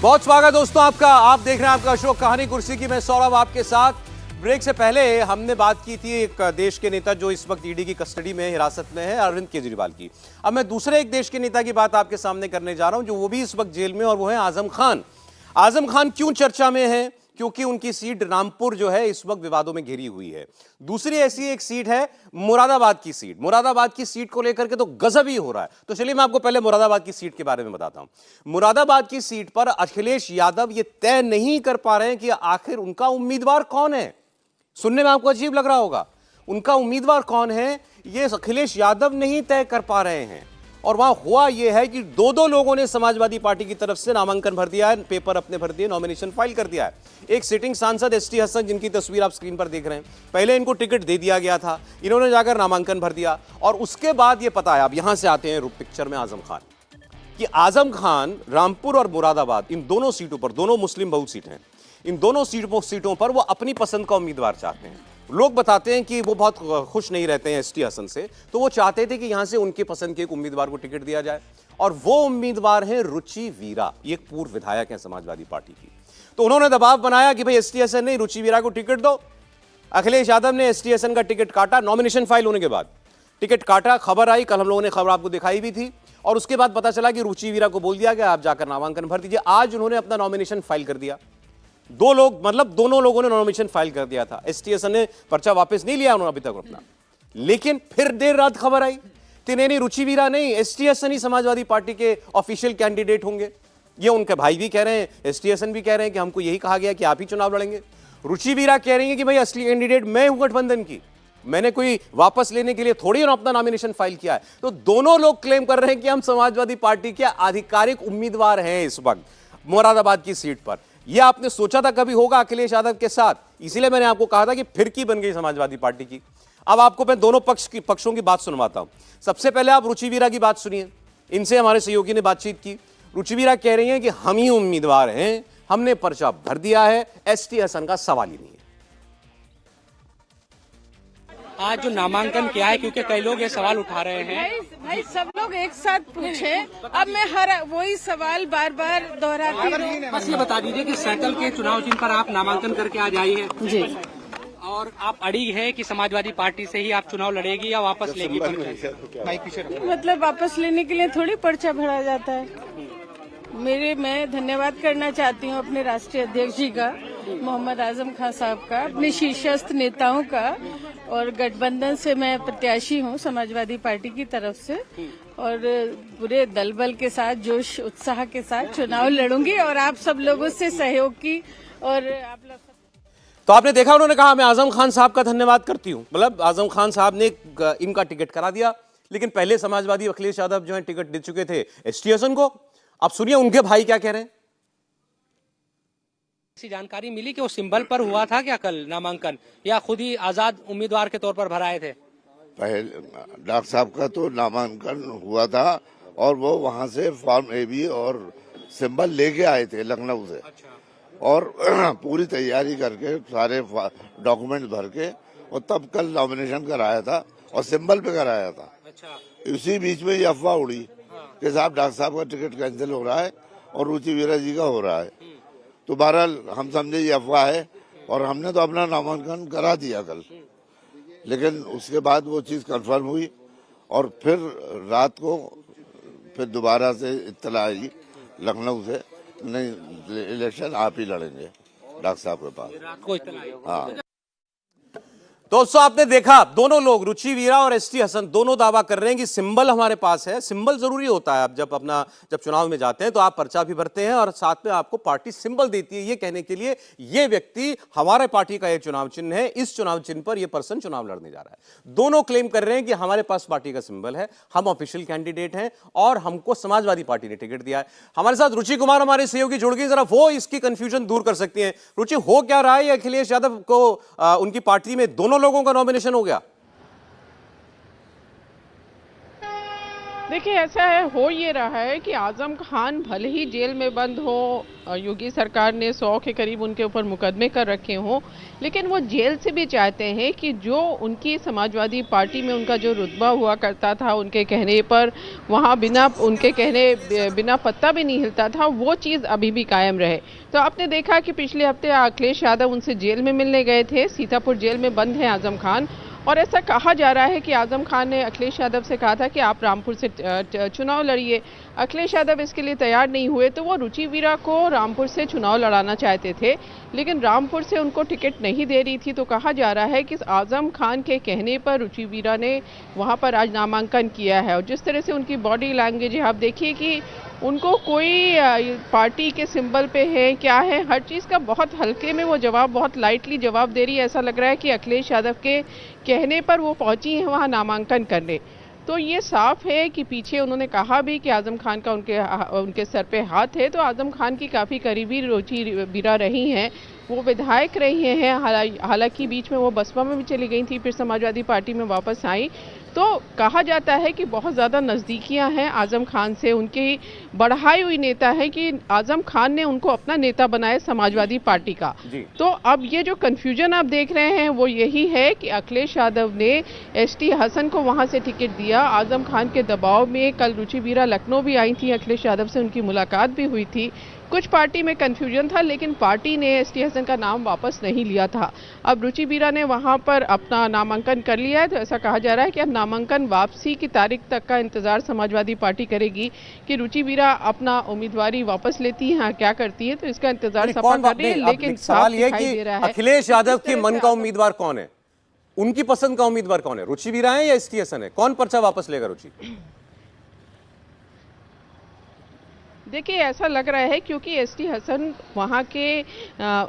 बहुत स्वागत दोस्तों आपका। आप देख रहे हैं आपका शो कहानी कुर्सी की। मैं सौरभ आपके साथ। ब्रेक से पहले हमने बात की थी एक देश के नेता जो इस वक्त ईडी की कस्टडी में हिरासत में है, अरविंद केजरीवाल की। अब मैं दूसरे एक देश के नेता की बात आपके सामने करने जा रहा हूं जो वो भी इस वक्त जेल में, और वो है आजम खान। आजम खान क्यों चर्चा में है? क्योंकि उनकी सीट रामपुर जो है इस वक्त विवादों में घिरी हुई है। दूसरी ऐसी एक सीट है मुरादाबाद की सीट। मुरादाबाद की सीट को लेकर के तो गजब ही हो रहा है। तो चलिए मैं आपको पहले मुरादाबाद की सीट के बारे में बताता हूं। मुरादाबाद की सीट पर अखिलेश यादव ये तय नहीं कर पा रहे हैं कि आखिर उनका उम्मीदवार कौन है। सुनने में आपको अजीब लग रहा होगा, उनका उम्मीदवार कौन है ये अखिलेश यादव नहीं तय कर पा रहे हैं। और वहां हुआ यह है कि दो लोगों ने समाजवादी पार्टी की तरफ से नामांकन भर दिया है, पेपर अपने भर दिए, नॉमिनेशन फाइल कर दिया है। एक सिटिंग सांसद एसटी हसन, जिनकी तस्वीर आप स्क्रीन पर देख रहे हैं, पहले इनको टिकट दे दिया गया था, इन्होंने जाकर नामांकन भर दिया। और उसके बाद ये पता है, अब यहां से आते हैं पिक्चर में आजम खान, कि आजम खान रामपुर और मुरादाबाद इन दोनों सीटों पर, दोनों मुस्लिम बहुल सीट हैं, इन दोनों सीटों पर वो अपनी पसंद का उम्मीदवार चाहते हैं। लोग बताते हैं कि वो बहुत खुश नहीं रहते हैं एसटी हसन से, तो वो चाहते थे कि यहां से उनकी पसंद के एक उम्मीदवार को टिकट दिया जाए। और वो उम्मीदवार है रुचि वीरा, ये एक पूर्व विधायक है समाजवादी पार्टी की। तो उन्होंने दबाव बनाया कि भाई एसटी हसन ने रुचि वीरा को टिकट दो। अखिलेश यादव ने एसटी हसन का टिकट काटा। नॉमिनेशन फाइल होने के बाद टिकट काटा, खबर आई, कल हम लोगों ने खबर आपको दिखाई भी थी। और उसके बाद पता चला कि रुचि वीरा को बोल दिया गया आप जाकर नामांकन भर दीजिए। आज उन्होंने अपना नॉमिनेशन फाइल कर दिया। दोनों लोगों ने नॉमिनेशन फाइल कर दिया था। एसटी हसन ने पर्चा वापस नहीं लिया उन्होंने अभी तक अपना। लेकिन फिर देर रात खबर आई कि नहीं, रुचि वीरा नहीं, एसटी हसन ही समाजवादी पार्टी के ऑफिशियल कैंडिडेट होंगे। ये उनके भाई भी कह रहे हैं, एसटी हसन भी कह रहे हैं कि हमको यही कहा गया कि आप ही चुनाव लड़ेंगे। रुचि वीरा कह रही है कि भाई असली कैंडिडेट मैं हूं गठबंधन की, मैंने कोई वापस लेने के लिए थोड़ी अपना नॉमिनेशन फाइल किया है। तो दोनों लोग क्लेम कर रहे हैं कि हम समाजवादी पार्टी के आधिकारिक उम्मीदवार हैं इस वक्त मुरादाबाद की सीट पर। यह आपने सोचा था कभी होगा अखिलेश यादव के साथ? इसीलिए मैंने आपको कहा था कि फिरकी बन गई समाजवादी पार्टी की। अब आपको मैं दोनों पक्षों की बात सुनवाता हूं। सबसे पहले आप रुचि वीरा की बात सुनिए। इनसे हमारे सहयोगी ने बातचीत की। रुचि वीरा कह रही हैं कि हम ही उम्मीदवार हैं, हमने पर्चा भर दिया है, एसटी हसन का सवाल ही नहीं है। आज जो नामांकन किया है, क्योंकि कई लोग ये सवाल उठा रहे हैं। भाई सब लोग एक साथ पूछे, अब मैं हर वही सवाल बार बार दोहराती हूँ। बस ये बता दीजिए कि सैकल के चुनाव चिन्ह पर आप नामांकन करके आज आई हैं जी, और आप अड़ी है कि समाजवादी पार्टी से ही आप चुनाव लड़ेगी या वापस लेगी? मतलब वापस लेने के लिए थोड़ी पर्चा भरा जाता है। मैं धन्यवाद करना चाहती हूँ अपने राष्ट्रीय अध्यक्ष जी का, मोहम्मद आजम खान साहब का, अपने शीर्षस्थ नेताओं का। और गठबंधन से मैं प्रत्याशी हूँ समाजवादी पार्टी की तरफ से, और पूरे दल बल के साथ, जोश उत्साह के साथ चुनाव लड़ूंगी और आप सब लोगों से सहयोग की। और आप लोग तो आपने देखा, उन्होंने कहा मैं आजम खान साहब का धन्यवाद करती हूं। मतलब आजम खान साहब ने इनका टिकट करा दिया। लेकिन पहले समाजवादी अखिलेश यादव जो है टिकट दे चुके थे एसटी हसन को। अब सुनिए उनके भाई क्या कह रहे हैं। ऐसी जानकारी मिली कि वो सिंबल पर हुआ था क्या कल नामांकन, या खुद ही आजाद उम्मीदवार के तौर पर भराए थे? पहले डॉक्टर साहब का तो नामांकन हुआ था और वो वहाँ से फॉर्म एबी और सिंबल लेके आए थे लखनऊ से। अच्छा। और पूरी तैयारी करके सारे डॉक्यूमेंट भर के, और तब कल नॉमिनेशन कराया था और सिंबल पे कराया था। अच्छा। इसी बीच में ये अफवाह उड़ी कि साहब डॉक्टर साहब का टिकट कैंसिल हो रहा है और रुचि वीरा जी का हो रहा है। तो बहरहाल हम समझे ये अफवाह है और हमने तो अपना नामांकन करा दिया कल। लेकिन उसके बाद वो चीज़ कंफर्म हुई और फिर रात को फिर दोबारा से इत्तला आई लखनऊ से, नहीं इलेक्शन आप ही लड़ेंगे डॉक्टर साहब के पास। रात को इतना आई। हाँ। दोस्तों आपने देखा, दोनों लोग, रुचि वीरा और एसटी हसन, दोनों दावा कर रहे हैं कि सिंबल हमारे पास है। सिंबल जरूरी होता है। आप जब चुनाव में जाते हैं तो आप पर्चा भी भरते हैं और साथ में आपको पार्टी सिंबल देती है, ये कहने के लिए ये व्यक्ति हमारे पार्टी का ये चुनाव चिन्ह है, इस चुनाव चिन्ह पर ये पर्सन चुनाव लड़ने जा रहा है। दोनों क्लेम कर रहे हैं कि हमारे पास पार्टी का सिंबल है, हम ऑफिशियल कैंडिडेट हैं और हमको समाजवादी पार्टी ने टिकट दिया है। हमारे साथ रुचि कुमार हमारे सहयोगी जुड़ गई, जरा वो इसकी कंफ्यूजन दूर कर सकती हैं। रुचि, हो क्या रहा है? अखिलेश यादव को उनकी पार्टी में दोनों लोगों का नॉमिनेशन हो गया। देखिए ऐसा है, हो ये रहा है कि आजम खान भले ही जेल में बंद हो, योगी सरकार ने 100 के करीब उनके ऊपर मुकदमे कर रखे हों, लेकिन वो जेल से भी चाहते हैं कि जो उनकी समाजवादी पार्टी में उनका जो रुतबा हुआ करता था, उनके कहने पर वहाँ बिना उनके कहने बिना पत्ता भी नहीं हिलता था, वो चीज़ अभी भी कायम रहे। तो आपने देखा कि पिछले हफ्ते अखिलेश यादव उनसे जेल में मिलने गए थे। सीतापुर जेल में बंद है आजम खान, और ऐसा कहा जा रहा है कि आजम खान ने अखिलेश यादव से कहा था कि आप रामपुर से चुनाव लड़िए। अखिलेश यादव इसके लिए तैयार नहीं हुए, तो वो रुचि वीरा को रामपुर से चुनाव लड़ाना चाहते थे, लेकिन रामपुर से उनको टिकट नहीं दे रही थी। तो कहा जा रहा है कि आजम खान के कहने पर रुचि वीरा ने वहाँ पर आज नामांकन किया है। और जिस तरह से उनकी बॉडी लैंग्वेज है, आप देखिए कि उनको कोई पार्टी के सिंबल पे है क्या है, हर चीज़ का बहुत हल्के में वो जवाब, बहुत लाइटली जवाब दे रही है। ऐसा लग रहा है कि अखिलेश यादव के कहने पर वो पहुंची हैं वहाँ नामांकन करने। तो ये साफ है कि पीछे उन्होंने कहा भी कि आजम खान का उनके सर पे हाथ है। तो आजम खान की काफ़ी करीबी रुचि वीरा रही हैं, वो विधायक रही हैं, हालांकि बीच में वो बसपा में भी चली गई थी, फिर समाजवादी पार्टी में वापस आई। तो कहा जाता है कि बहुत ज़्यादा नज़दीकियां हैं आजम खान से, उनकी बढ़ाई हुई नेता है कि आजम खान ने उनको अपना नेता बनाया समाजवादी पार्टी का। तो अब ये जो कन्फ्यूजन आप देख रहे हैं वो यही है कि अखिलेश यादव ने एसटी हसन को वहाँ से टिकट दिया। आजम खान के दबाव में कल रुचि वीरा लखनऊ भी आई थी, अखिलेश यादव से उनकी मुलाकात भी हुई थी। कुछ पार्टी में कन्फ्यूजन था, लेकिन पार्टी ने एसटी हसन का नाम वापस नहीं लिया था। अब रुचि वीरा ने वहां पर अपना नामांकन कर लिया है। तो ऐसा कहा जा रहा है कि अब नामांकन वापसी की तारीख तक का इंतजार समाजवादी पार्टी करेगी कि रुचि वीरा अपना उम्मीदवारी वापस लेती है, क्या करती है। तो इसका इंतजार सपा कर रही है, लेकिन सवाल यह कि अखिलेश यादव के मन का उम्मीदवार कौन है, उनकी पसंद का उम्मीदवार कौन है, रुचि वीरा है या एसटी हसन है? कौन पर्चा वापस लेगा रुचि? देखिए ऐसा लग रहा है क्योंकि एसटी हसन वहाँ के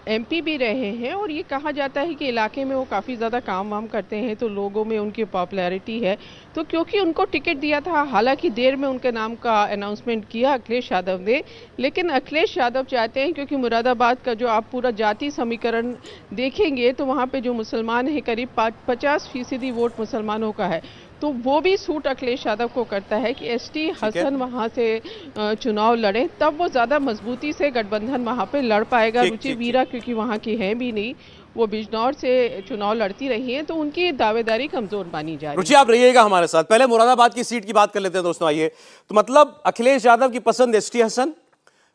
एमपी भी रहे हैं, और ये कहा जाता है कि इलाके में वो काफ़ी ज़्यादा काम वाम करते हैं, तो लोगों में उनकी पॉपुलैरिटी है। तो क्योंकि उनको टिकट दिया था, हालांकि देर में उनके नाम का अनाउंसमेंट किया अखिलेश यादव ने, लेकिन अखिलेश यादव चाहते हैं, क्योंकि मुरादाबाद का जो आप पूरा जाति समीकरण देखेंगे तो वहाँ पे जो मुसलमान है करीब 50% वोट मुसलमानों का है। तो वो भी सूट अखिलेश यादव को करता है कि एसटी हसन वहां से चुनाव लड़े, तब वो ज्यादा मजबूती से गठबंधन वहां पे लड़ पाएगा। रुचि वीरा क्योंकि वहां की है भी नहीं, वो बिजनौर से चुनाव लड़ती रही है, तो उनकी दावेदारी कमजोर मानी जा रही है। रुचि आप रहिएगा हमारे साथ, पहले मुरादाबाद की सीट की बात कर लेते हैं दोस्तों। आइए, तो मतलब अखिलेश यादव की पसंद एसटी हसन,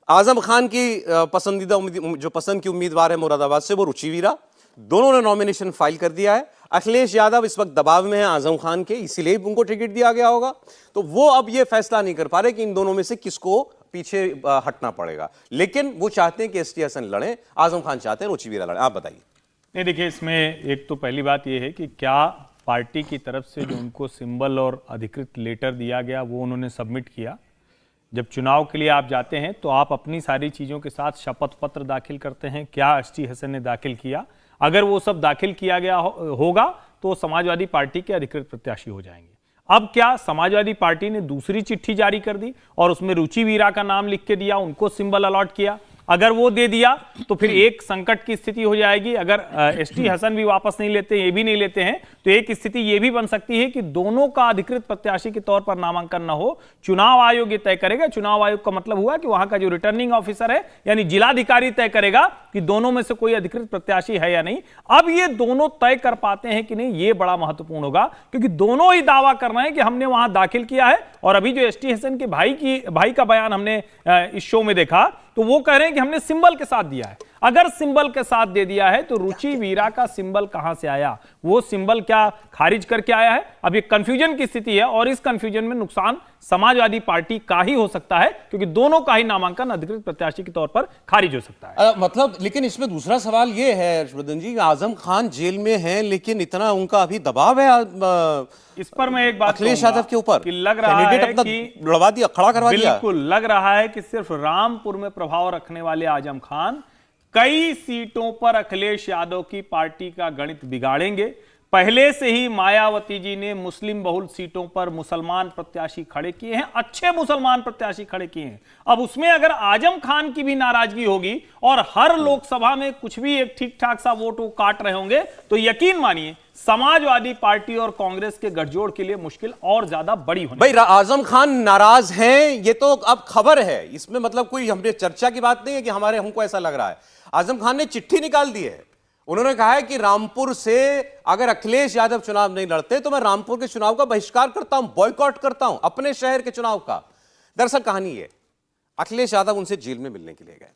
आजम खान की पसंदीदा जो पसंद की उम्मीदवार है मुरादाबाद से वो रुचि वीरा, दोनों ने नॉमिनेशन फाइल कर दिया है। अखिलेश यादव इस वक्त दबाव में है आजम खान के, इसीलिए उनको टिकट दिया गया होगा। तो वो अब ये फैसला नहीं कर पा रहे कि इन दोनों में से किसको पीछे हटना पड़ेगा, लेकिन वो चाहते हैं कि एसटी हसन लड़े, आजम खान चाहते हैं रुचि वीरा लड़े। आप बताइए। नहीं, देखिए इसमें एक तो पहली बात यह है कि क्या पार्टी की तरफ से जो उनको सिंबल और अधिकृत लेटर दिया गया वो उन्होंने सबमिट किया। जब चुनाव के लिए आप जाते हैं तो आप अपनी सारी चीज़ों के साथ शपथ पत्र दाखिल करते हैं, क्या एसटी हसन ने दाखिल किया? अगर वो सब दाखिल किया गया होगा तो समाजवादी पार्टी के अधिकृत प्रत्याशी हो जाएंगे। अब क्या समाजवादी पार्टी ने दूसरी चिट्ठी जारी कर दी और उसमें रुचि वीरा का नाम लिख के दिया, उनको सिंबल अलॉट किया? अगर वो दे दिया तो फिर एक संकट की स्थिति हो जाएगी। अगर एसटी हसन भी वापस नहीं लेते, ये भी नहीं लेते हैं, तो एक स्थिति ये भी बन सकती है कि दोनों का अधिकृत प्रत्याशी के तौर पर नामांकन न हो, चुनाव आयोग ये तय करेगा। चुनाव आयोग का मतलब हुआ कि वहां का जो रिटर्निंग ऑफिसर है यानी जिलाधिकारी तय करेगा कि दोनों में से कोई अधिकृत प्रत्याशी है या नहीं। अब ये दोनों तय कर पाते हैं कि नहीं, ये बड़ा महत्वपूर्ण होगा, क्योंकि दोनों ही दावा कर रहे हैं कि हमने वहां दाखिल किया है। और अभी जो एसटी हसन के भाई का बयान हमने इस शो में देखा, तो वो कह रहे हैं कि हमने सिंबल के साथ दिया है। अगर सिंबल के साथ दे दिया है तो रुचि वीरा का सिंबल कहां से आया? वो सिंबल क्या खारिज करके आया है? अब ये कंफ्यूजन की स्थिति है, और इस कंफ्यूजन में नुकसान समाजवादी पार्टी का ही हो सकता है, क्योंकि दोनों का ही नामांकन अधिकृत प्रत्याशी के तौर पर खारिज हो सकता है। मतलब लेकिन इसमें दूसरा सवाल ये है हर्षवर्धन जी, आजम खान जेल में है, लेकिन इतना उनका अभी दबाव है इस पर मैं एक बात अखिलेश यादव के ऊपर कि लग रहा है कि लड़वा दिया, खड़ा करवा दिया। बिल्कुल लग रहा है कि सिर्फ रामपुर में प्रभाव रखने वाले आजम खान कई सीटों पर अखिलेश यादव की पार्टी का गणित बिगाड़ेंगे। पहले से ही मायावती जी ने मुस्लिम बहुल सीटों पर मुसलमान प्रत्याशी खड़े किए हैं, अच्छे मुसलमान प्रत्याशी खड़े किए हैं। अब उसमें अगर आजम खान की भी नाराजगी होगी और हर लोकसभा में कुछ भी एक ठीक ठाक सा वोट वो काट रहे होंगे, तो यकीन मानिए समाजवादी पार्टी और कांग्रेस के गठजोड़ के लिए मुश्किल और ज्यादा बड़ी होगी। भाई आजम खान नाराज हैं, ये तो अब खबर है, इसमें मतलब कोई हमने चर्चा की बात नहीं है कि हमको ऐसा लग रहा है। आजम खान ने चिट्ठी निकाल दी है, उन्होंने कहा है कि रामपुर से अगर अखिलेश यादव चुनाव नहीं लड़ते तो मैं रामपुर के चुनाव का बहिष्कार करता हूं, बॉयकॉट करता हूं, अपने शहर के चुनाव का। दरअसल कहानी है, अखिलेश यादव उनसे जेल में मिलने के लिए गए।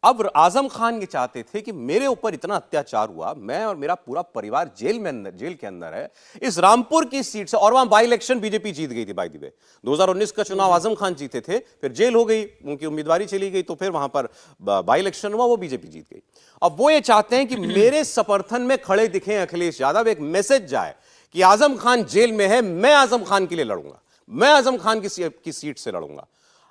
अब आजम खान ये चाहते थे कि मेरे ऊपर इतना अत्याचार हुआ, मैं और मेरा पूरा परिवार जेल के अंदर है, इस रामपुर की सीट से, और वहां बाई इलेक्शन बीजेपी जीत गई थी। बाय द वे 2019 का चुनाव आजम खान जीते थे, फिर जेल हो गई, उनकी उम्मीदवारी चली गई, तो फिर वहां पर बाई इलेक्शन हुआ, वो बीजेपी जीत गई। अब वो ये चाहते हैं कि मेरे समर्थन में खड़े दिखें अखिलेश यादव, एक मैसेज जाए कि आजम खान जेल में है, मैं आजम खान के लिए लड़ूंगा, मैं आजम खान की सीट से लड़ूंगा।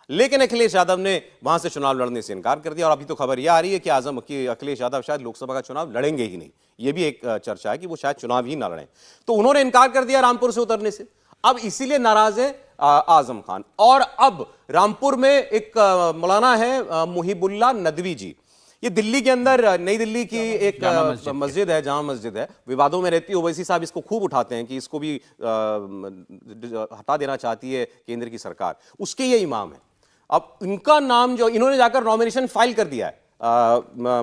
लेकिन अखिलेश यादव ने वहां से चुनाव लड़ने से इनकार कर दिया, और अभी तो खबर यह आ रही है कि अखिलेश यादव शायद लोकसभा का चुनाव लड़ेंगे ही नहीं। यह भी एक चर्चा है कि वो शायद चुनाव ही ना लड़ें, तो उन्होंने इनकार कर दिया रामपुर से उतरने से। अब इसीलिए नाराज है आजम खान। और अब रामपुर में एक मौलाना है मुहिबुल्लाह नदवी जी, ये दिल्ली के अंदर, नई दिल्ली की एक मस्जिद है, जामा मस्जिद है, विवादों में रहती है। ओवैसी साहब इसको खूब उठाते हैं कि इसको भी हटा देना चाहती है केंद्र की सरकार, उसके ये इमाम है। अब इनका नाम जो इन्होंने जाकर नॉमिनेशन फाइल कर दिया है,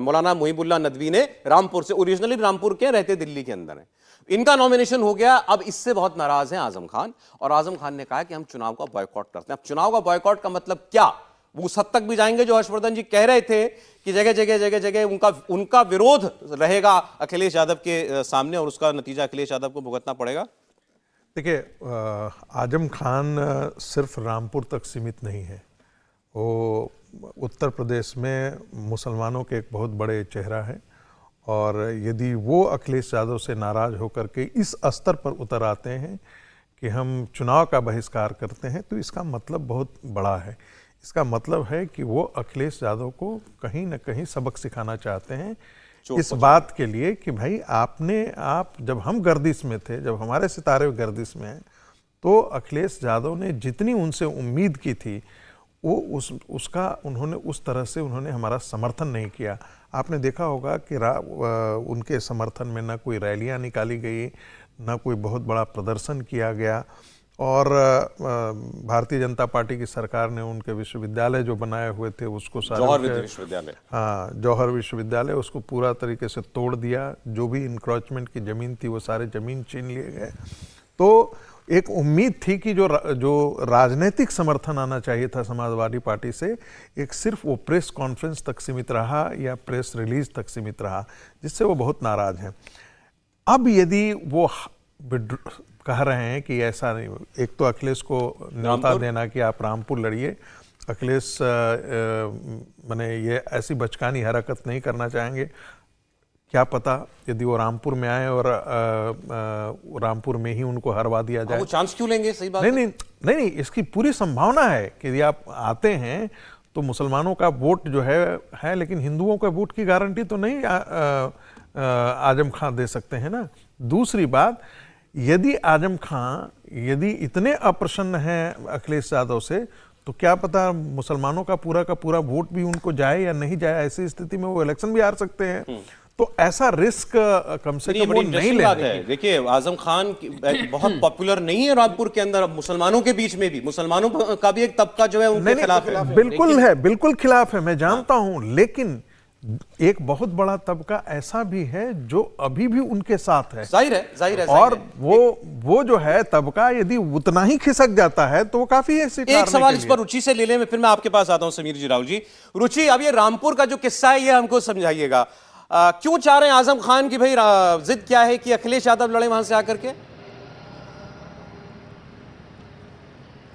मौलाना मुहिबुल्लाह नदवी ने, रामपुर से, ओरिजिनली रामपुर के, रहते दिल्ली के अंदर है, इनका नॉमिनेशन हो गया। अब इससे बहुत नाराज हैं आजम खान, और आजम खान ने कहा कि हम चुनाव का बॉयकॉट करते हैं। अब चुनाव का बॉयकॉट का मतलब क्या, वो उस हद तक भी जाएंगे जो हर्षवर्धन जी कह रहे थे कि जगह जगह उनका विरोध रहेगा अखिलेश यादव के सामने, और उसका नतीजा अखिलेश यादव को भुगतना पड़ेगा। देखिए, आजम खान सिर्फ रामपुर तक सीमित नहीं है, वो उत्तर प्रदेश में मुसलमानों के एक बहुत बड़े चेहरा है, और यदि वो अखिलेश यादव से नाराज होकर के इस स्तर पर उतर आते हैं कि हम चुनाव का बहिष्कार करते हैं, तो इसका मतलब बहुत बड़ा है। इसका मतलब है कि वो अखिलेश यादव को कहीं ना कहीं सबक सिखाना चाहते हैं इस बात के लिए कि भाई आप जब हम गर्दिश में थे, जब हमारे सितारे गर्दिश में हैं, तो अखिलेश यादव ने जितनी उनसे उम्मीद की थी वो उसका उन्होंने उस तरह से उन्होंने हमारा समर्थन नहीं किया। आपने देखा होगा कि उनके समर्थन में ना कोई रैलियां निकाली गई, ना कोई बहुत बड़ा प्रदर्शन किया गया, और भारतीय जनता पार्टी की सरकार ने उनके विश्वविद्यालय जो बनाए हुए थे उसको जौहर विश्वविद्यालय, हाँ, जौहर विश्वविद्यालय, उसको पूरा तरीके से तोड़ दिया। जो भी इंक्रोचमेंट की ज़मीन थी वो सारे ज़मीन छीन लिए गए। तो एक उम्मीद थी कि जो राजनीतिक समर्थन आना चाहिए था समाजवादी पार्टी से, एक सिर्फ वो प्रेस कॉन्फ्रेंस तक सीमित रहा या प्रेस रिलीज तक सीमित रहा, जिससे वो बहुत नाराज हैं। अब यदि वो कह रहे हैं कि ऐसा नहीं, एक तो अखिलेश को न्योता देना कि आप रामपुर लड़िए, अखिलेश माने ये ऐसी बचकानी हरकत नहीं करना चाहेंगे। क्या पता यदि वो रामपुर में आए और रामपुर में ही उनको हरवा दिया जाए। वो चांस क्यों लेंगे? सही बात नहीं, इसकी पूरी संभावना है कि यदि आप आते हैं तो मुसलमानों का वोट जो है, लेकिन हिंदुओं का वोट की गारंटी तो नहीं आजम खान दे सकते हैं ना। दूसरी बात, यदि आजम खान यदि इतने अप्रसन्न हैं अखिलेश यादव से, तो क्या पता मुसलमानों का पूरा वोट भी उनको जाए या नहीं जाए। ऐसी स्थिति में वो इलेक्शन भी हार सकते हैं। तो ऐसा रिस्क कम से कम वो नहीं ले रहे हैं। देखिए, आजम खान बहुत पॉपुलर नहीं है रामपुर के अंदर, मुसलमानों के बीच में भी, मुसलमानों का भी एक तबका जो है उनके खिलाफ है। बिल्कुल खिलाफ है, मैं जानता हूं, लेकिन एक बहुत बड़ा तबका ऐसा भी है जो अभी भी उनके साथ है। जाहिर है। और वो जो है तबका, यदि उतना ही खिसक जाता है तो वो काफी है। एक सवाल इस पर रुचि से ले लें, फिर मैं आपके पास आता हूं समीर जी, राहुल जी। रुचि, अब ये रामपुर का जो किस्सा है ये हमको समझाइएगा, क्यों चाह रहे हैं आजम खान की, भाई जिद क्या है कि अखिलेश यादव लड़े वहां से आकर के?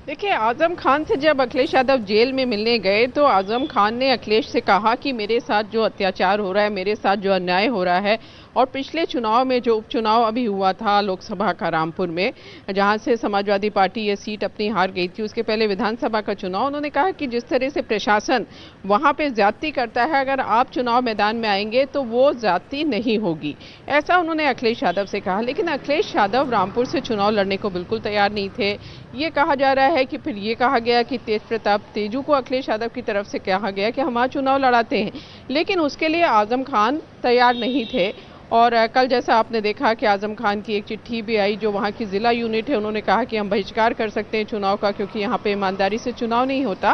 देखिए, आजम खान से जब अखिलेश यादव जेल में मिलने गए तो आजम खान ने अखिलेश से कहा कि मेरे साथ जो अत्याचार हो रहा है, मेरे साथ जो अन्याय हो रहा है, और पिछले चुनाव में जो उपचुनाव अभी हुआ था लोकसभा का रामपुर में, जहां से समाजवादी पार्टी ये सीट अपनी हार गई थी, उसके पहले विधानसभा का चुनाव, उन्होंने कहा कि जिस तरह से प्रशासन वहां पे ज्यादती करता है, अगर आप चुनाव मैदान में आएंगे तो वो ज्यादती नहीं होगी, ऐसा उन्होंने अखिलेश यादव से कहा। लेकिन अखिलेश यादव रामपुर से चुनाव लड़ने को बिल्कुल तैयार नहीं थे। ये कहा जा रहा है कि फिर ये कहा गया कि तेज प्रताप तेजू को अखिलेश यादव की तरफ से कहा गया कि हम आज चुनाव लड़ाते हैं, लेकिन उसके लिए आजम खान तैयार नहीं थे। और कल जैसा आपने देखा कि आजम खान की एक चिट्ठी भी आई, जो वहाँ की जिला यूनिट है, उन्होंने कहा कि हम बहिष्कार कर सकते हैं चुनाव का, क्योंकि यहाँ पे ईमानदारी से चुनाव नहीं होता।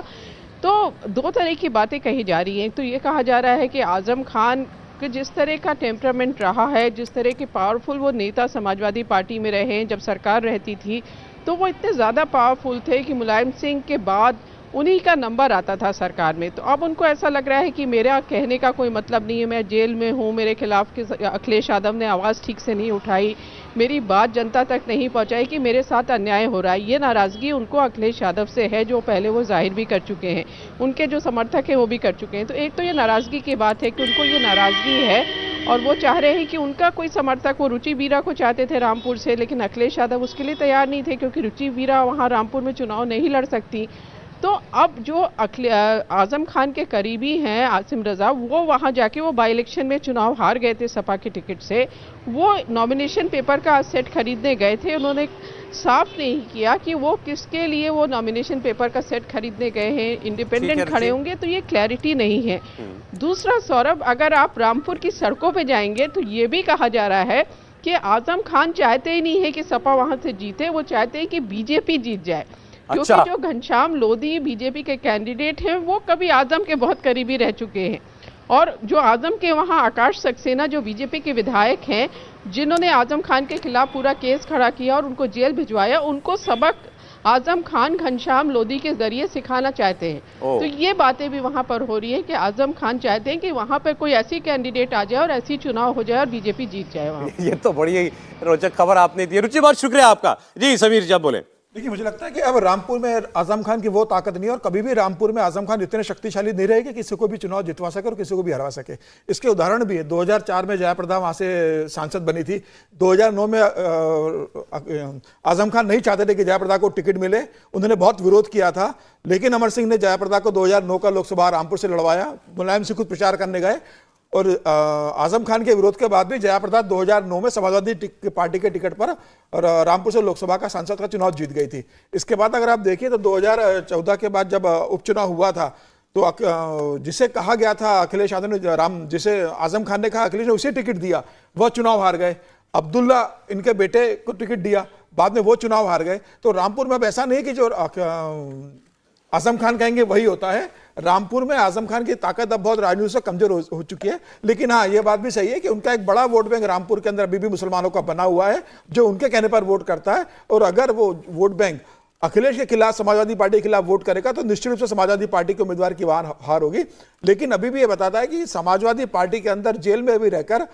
तो दो तरह की बातें कही जा रही हैं। तो ये कहा जा रहा है कि आजम खान कि जिस तरह का टेम्परामेंट रहा है, जिस तरह के पावरफुल वो नेता समाजवादी पार्टी में रहे जब सरकार रहती थी, तो वो इतने ज़्यादा पावरफुल थे कि मुलायम सिंह के बाद उन्हीं का नंबर आता था सरकार में। तो अब उनको ऐसा लग रहा है कि मेरा कहने का कोई मतलब नहीं है, मैं जेल में हूँ, मेरे खिलाफ अखिलेश यादव ने आवाज़ ठीक से नहीं उठाई, मेरी बात जनता तक नहीं पहुँचाई कि मेरे साथ अन्याय हो रहा है। ये नाराज़गी उनको अखिलेश यादव से है, जो पहले वो जाहिर भी कर चुके हैं, उनके जो समर्थक हैं वो भी कर चुके हैं। तो एक तो ये नाराज़गी की बात है कि उनको ये नाराज़गी है और वो चाह रहे हैं कि उनका कोई समर्थक, वो रुचि वीरा को चाहते थे रामपुर से, लेकिन अखिलेश यादव उसके लिए तैयार नहीं थे, क्योंकि रुचि वीरा वहाँ रामपुर में चुनाव नहीं लड़ सकती। तो अब जो आजम खान के करीबी हैं आसिम रजा, वो वहाँ जाके वो बाई इलेक्शन में चुनाव हार गए थे सपा के टिकट से, वो नॉमिनेशन पेपर का सेट खरीदने गए थे। उन्होंने साफ नहीं किया कि वो किसके लिए वो नॉमिनेशन पेपर का सेट खरीदने गए हैं, इंडिपेंडेंट खड़े होंगे, तो ये क्लैरिटी नहीं है। दूसरा सौरभ, अगर आप रामपुर की सड़कों पे जाएंगे तो ये भी कहा जा रहा है कि आजम खान चाहते ही नहीं है कि सपा वहां से जीते, वो चाहते हैं कि बीजेपी जीत जाए। क्योंकि जो घनश्याम लोधी बीजेपी के कैंडिडेट हैं, वो कभी आजम के बहुत करीबी रह चुके हैं, और जो आजम के वहाँ आकाश सक्सेना जो बीजेपी के विधायक हैं, जिन्होंने आजम खान के खिलाफ पूरा केस खड़ा किया और उनको जेल भिजवाया, उनको सबक आजम खान घनश्याम लोधी के जरिए सिखाना चाहते हैं। तो ये बातें भी वहाँ पर हो रही है कि आजम खान चाहते हैं कि वहाँ पर कोई ऐसी कैंडिडेट आ जाए और ऐसी चुनाव हो जाए और बीजेपी जीत जाए वहाँ। ये तो बड़ी ही रोचक खबर आपने दी। रुचि, बहुत शुक्रिया आपका। जी समीर, जब बोले। देखिए, मुझे लगता है कि अब रामपुर में आजम खान की वो ताकत नहीं है, और कभी भी रामपुर में आजम खान इतने शक्तिशाली नहीं रहेगी कि किसी को भी चुनाव जितवा सके और किसी को भी हरा सके। इसके उदाहरण भी है। 2004 में जयाप्रदा वहां से सांसद बनी थी। 2009 में आजम खान नहीं चाहते थे कि जयाप्रदा को टिकट मिले, उन्होंने बहुत विरोध किया था, लेकिन अमर सिंह ने जयाप्रदा को 2009 का लोकसभा रामपुर से लड़वाया। मुलायम सिंह खुद प्रचार करने गए, और आजम खान के विरोध के बाद भी जयाप्रदा 2009 में समाजवादी पार्टी के टिकट पर और रामपुर से लोकसभा का सांसद का चुनाव जीत गई थी। इसके बाद अगर आप देखिए तो 2014 के बाद जब उपचुनाव हुआ था, तो जिसे कहा गया था अखिलेश यादव ने, जिसे आजम खान ने कहा अखिलेश ने उसे टिकट दिया, वह चुनाव हार गए। अब्दुल्ला इनके बेटे को टिकट दिया, बाद में वो चुनाव हार गए। तो रामपुर में अब ऐसा नहीं कि जो आजम खान कहेंगे वही होता है। रामपुर में आजम खान की ताकत अब बहुत राजनीति से कमजोर हो चुकी है। लेकिन हाँ, ये बात भी सही है कि उनका एक बड़ा वोट बैंक रामपुर के अंदर अभी भी मुसलमानों का बना हुआ है, जो उनके कहने पर वोट करता है। और अगर वो वोट बैंक अखिलेश के खिलाफ, समाजवादी पार्टी के खिलाफ वोट करेगा तो निश्चित रूप से समाजवादी पार्टी के उम्मीदवार की हार होगी। लेकिन अभी भी ये बताता है कि समाजवादी पार्टी के अंदर जेल में अभी रहकर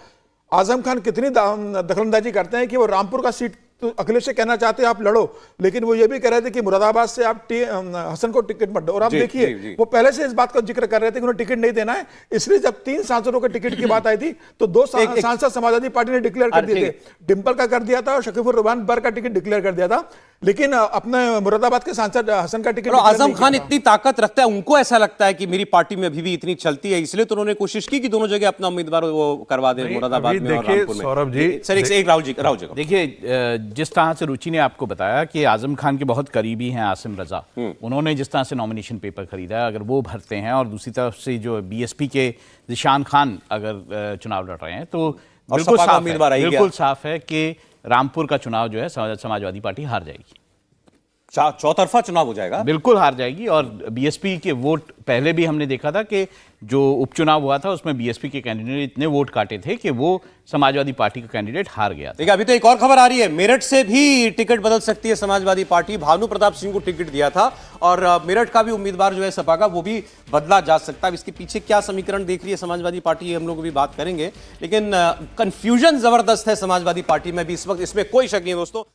आजम खान कितनी दखलंदाजी करते हैं कि वो रामपुर का सीट तो अखिलेश से कहना चाहते हैं आप लड़ो, लेकिन वो ये भी कह रहे थे कि मुरादाबाद से आप हसन को टिकट मत दो। और आप देखिए, वो पहले से इस बात का जिक्र कर रहे थे कि उन्हें टिकट नहीं देना है। इसलिए जब 3 सांसदों के टिकट की बात आई थी तो 2 सांसद समाजवादी पार्टी ने डिक्लेयर कर दिए थे। डिंपल का कर दिया था और शकीफुर रहमान बर का टिकट डिक्लेयर कर दिया था, लेकिन अपने मुरादाबाद के सांसद हसन का टिकट। आजम खान इतनी ताकत रखता है, उनको ऐसा लगता है कि मेरी पार्टी में अभी भी इतनी चलती है, इसलिए तो उन्होंने कोशिश की कि दोनों जगह अपना उम्मीदवार वो करवा दे, मुरादाबाद में और रामपुर में। सौरभ जी, सर एक राव जी देखिए, जिस तरह से रुचि ने आपको बताया कि आजम खान के बहुत करीबी हैं आसिम रजा, उन्होंने जिस तरह से नॉमिनेशन पेपर खरीदा है, अगर वो भरते हैं, और दूसरी तरफ से जो बीएसपी के जिशान खान अगर चुनाव लड़ रहे हैं, तो बिल्कुल साफ है कि रामपुर का चुनाव जो है समाजवादी पार्टी हार जाएगी। चौतरफा चुनाव हो जाएगा, बिल्कुल हार जाएगी। और बीएसपी के वोट पहले भी हमने देखा था कि जो उपचुनाव हुआ था उसमें बीएसपी के कैंडिडेट ने इतने वोट काटे थे कि वो समाजवादी पार्टी का कैंडिडेट हार गया था। देखिए, अभी तो एक और खबर आ रही है, मेरठ से भी टिकट बदल सकती है समाजवादी पार्टी। भानु प्रताप सिंह को टिकट दिया था और मेरठ का भी उम्मीदवार जो है सपा का, वो भी बदला जा सकता है। इसके पीछे क्या समीकरण देख रही है समाजवादी पार्टी, हम लोग भी बात करेंगे। लेकिन कंफ्यूजन जबरदस्त है समाजवादी पार्टी में भी इस वक्त, इसमें कोई शक नहीं है दोस्तों।